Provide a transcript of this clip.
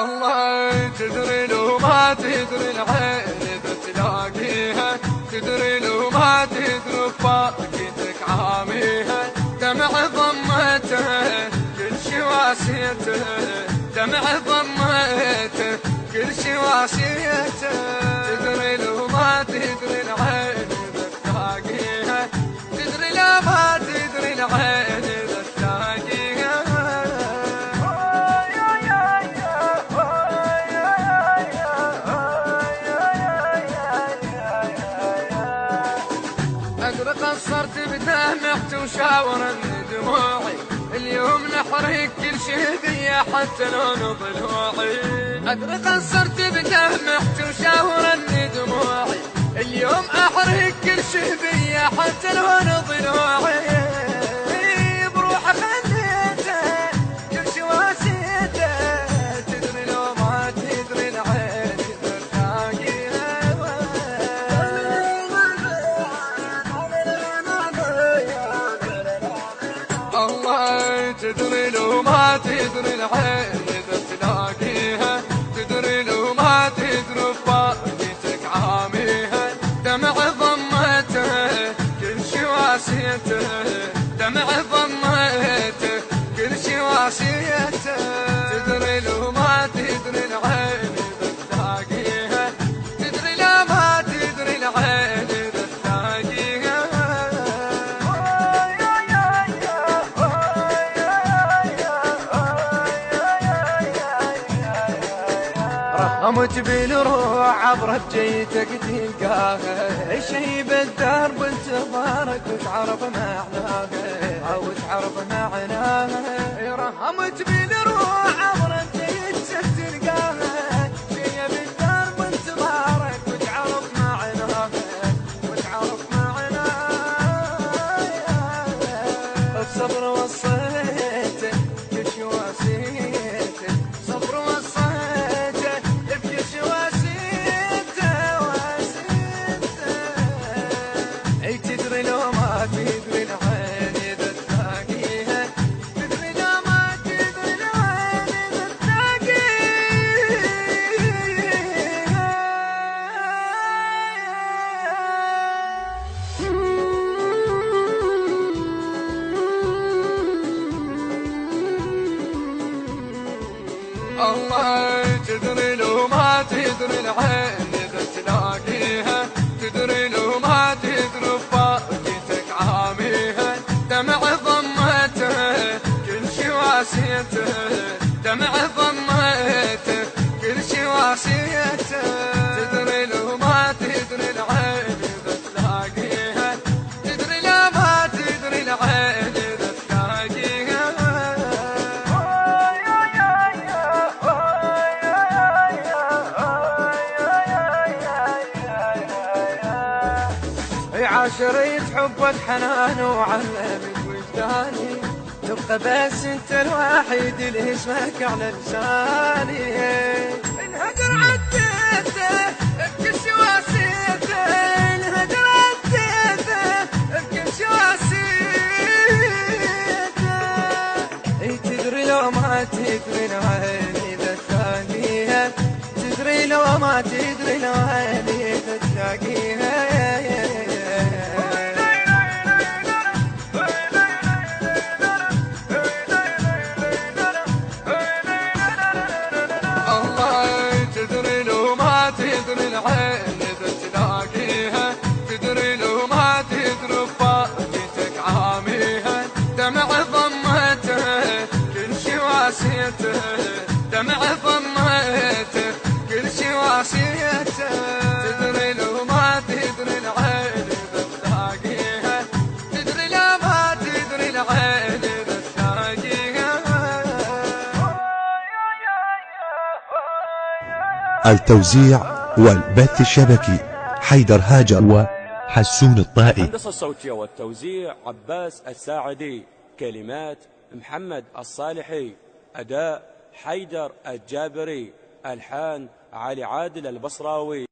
الله تدري لو ما تدري العين بتلاقيها، تدري لو ما تدري فاقتك عاميها، دمع ضمته كل شي واسيته، دمع ضمته كل شي واسيته، تدري لو ما تدري العين بتلاقيها، تدري لو ما تدري العين بتلاقيها. أدري قصرت بدمعت وشاورن دموعي، اليوم نحرق كل شي بيا حتى لون ضلوعي، أدري قصرت بدمعت وشاورن دموعي، اليوم أحرق كل شي بيا حتى لون ضلوعي، بروح خليته كل شي واسيته، تدري لو ما تدري العين الله تدري لو ما تدري العين إذا تلاقيها، تدري لو ما تدري فاقتك عاميها، دمع ضمته كل شي واسيته، دمع ضمته كل شي واسيته، تدري لو ما تدري العين إذا تلاقيها، تدري لو ما تدري العين إذا تلاقيها. رحمت بالروح عبرت جيتك تلقاها، شي بالدرب انتظارك وتعرف معناها، وتعرف معناها، رحمت بالروح عبرت جيتك تلقاها، شي بالدرب انتظارك وتعرف معناها، وتعرف معناها، الصبر وصيته كل شي واسيته، صبر وصيته بكل شي واسيته واسيته، اي تدري لو ما تدري العين اذا تلاقيها، تدري لو ما تدري العين اذا تلاقيها. الله تدري لو ما تدري العين إذا تلاقيها، تدري لو ما تدري فاقتك عاميها، دمع ضمته كل شي واسيته، دمع ضمته كل شي واسيته، تدري لو ما تدري العين إذا تلاقيها، تدري لو ما تدري العين إذا تلاقيها. عاشرية حبك حنان وعلمك وجداني، تبقى بس انت الوحيد اللي اسمك على لساني، انهدر عديته بكل شي واسيته، انهدر عديته بكل شي واسيته، اي تدري لو ما تدري العين اذا تلاقيها، تدري لو ما تدري العين اذا تلاقيها. تدري لو ما تدري العين إذا تلاقيها، تدري لو ما تدري فاقتك عاميها، دمع ضمته كل شي واسيته، دمع ضمته كل شي واسيته، تدري لو ما تدري العين إذا تلاقيها، تدري لو ما تدري العين إذا تلاقيها. التوزيع والبث الشبكي حيدر هاجر وحسون الطائي. الهندسة الصوتية والتوزيع عباس الساعدي، كلمات محمد الصالحي، أداء حيدر الجابري، ألحان علي عادل البصراوي.